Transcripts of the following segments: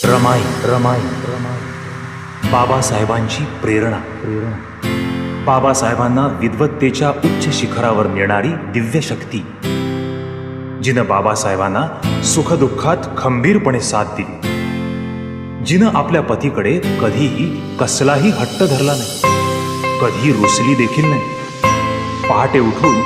रमाई रमाई बाबासाहेबांची प्रेरणा बाबासाहेबांना विद्वत्तेच्या उच्च शिखरावर नेणारी दिव्य शक्ती, जिनं बाबासाहेबांना सुखदुःखात खंबीरपणे साथ दिली, जिनं आपल्या पतीकडे कधीही कसलाही हट्ट धरला नाही, कधी रुसली देखील नाही. पहाटे उठून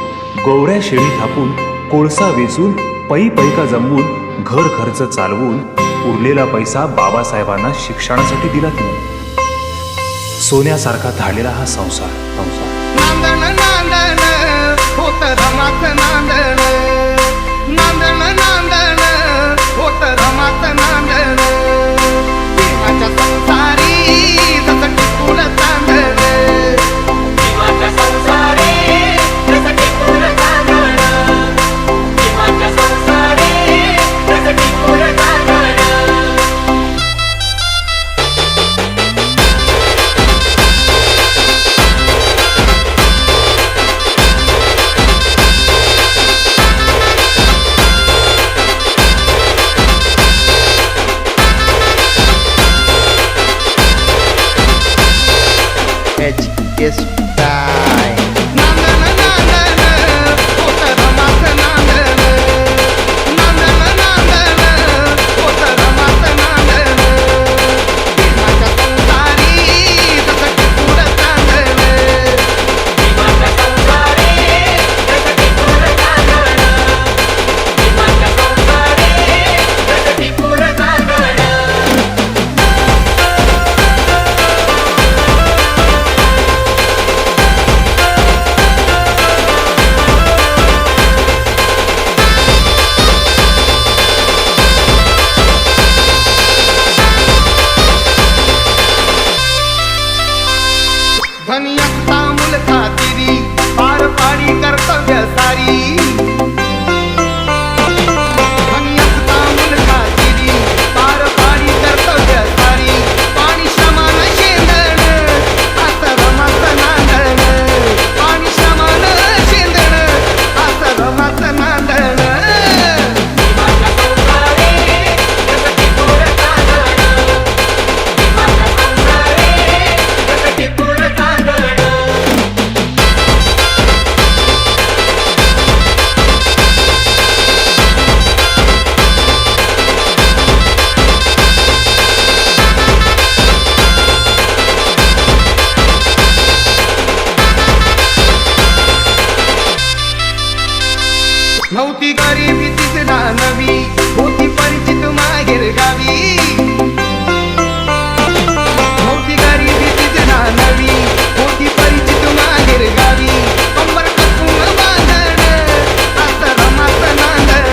गोवऱ्या शेळी थापून, कोळसा वेचून, पै पैका जमवून, घर खर्च चालवून उरलेला पैसा बाबासाहेबांना शिक्षणासाठी दिला तिने. सोन्यासारखा धाडलेला हा संसार नांदण नांदण होत रमात नांदण, नांदण नांदण होत रमात नांदण. जीवाच्या संसारी जसं टिपून चांदण, जीवाच्या संसारी जसं टिपून चांदण, जीवाच्या संसारी जसं टिपून चांदण. HS time. नांदण नांदण होत रमात नांदण, नांदण नांदण होत रमात नांदण. जीवाच्या संसारी जसं टिपून चांदण, जीवाच्या संसारी जसं टिपून चांदण, जीवाच्या संसारी जसं टिपून चांदण. धनियता मुल खातिरी पार पाडी कर्तव्य सारी. धनियता मुल खातिरी पार पाडी कर्तव्य सारी. पाणी श्रमान शेंदण आत रमात नांदण, पाणी श्रमान शेंदण आत रमात नांदण. जीवाच्या संसारी जसं टिपून चांदण, जीवाच्या संसारी जसं टिपून चांदण. नव्हती गरिबी तिसरा नवी, होती परिचित माहेर गावी. नव्हती गरिबी तिसरा नवी, होती परिचित माहेर गावी. कंबर कसून बांधण आत रमात नांदण,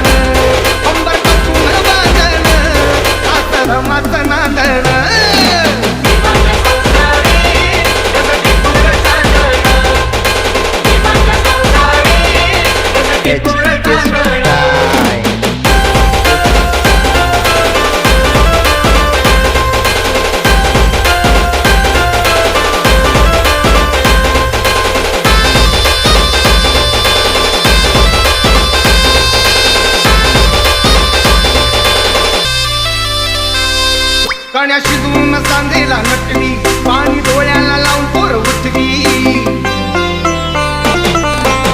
कंबर कसून बांधण आत रमात नांदण. जीवाच्या संसारी जसं टिपून चांदण, जीवाच्या संसारी जसं टिपून HS चांदण. time. कण्या शिजवून सांदेला नटवी, पाणी डोळ्याला लावून पोर उठवी.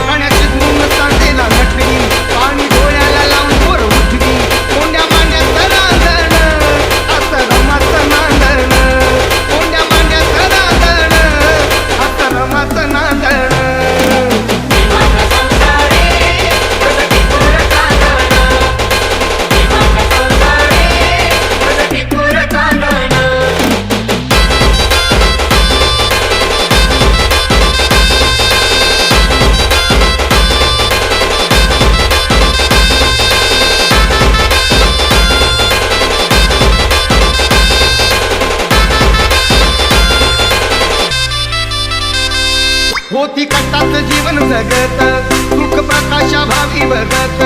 कण्या शिजवून सांदेला नटवी, पाणी डोळ्याला लावून पोर उठवी. कोंड्या मांड्यात रांधण आत रमात नांदण, कोंड्या मांड्यात रांधण आत रमात नांदण. जीवाच्या संसारी जसं टिपून चांदण, जीवाच्या संसारी जसं टिपून चांदण. होती कष्टाचं जीवन जगत, सुख प्रकाशा भावी बघत.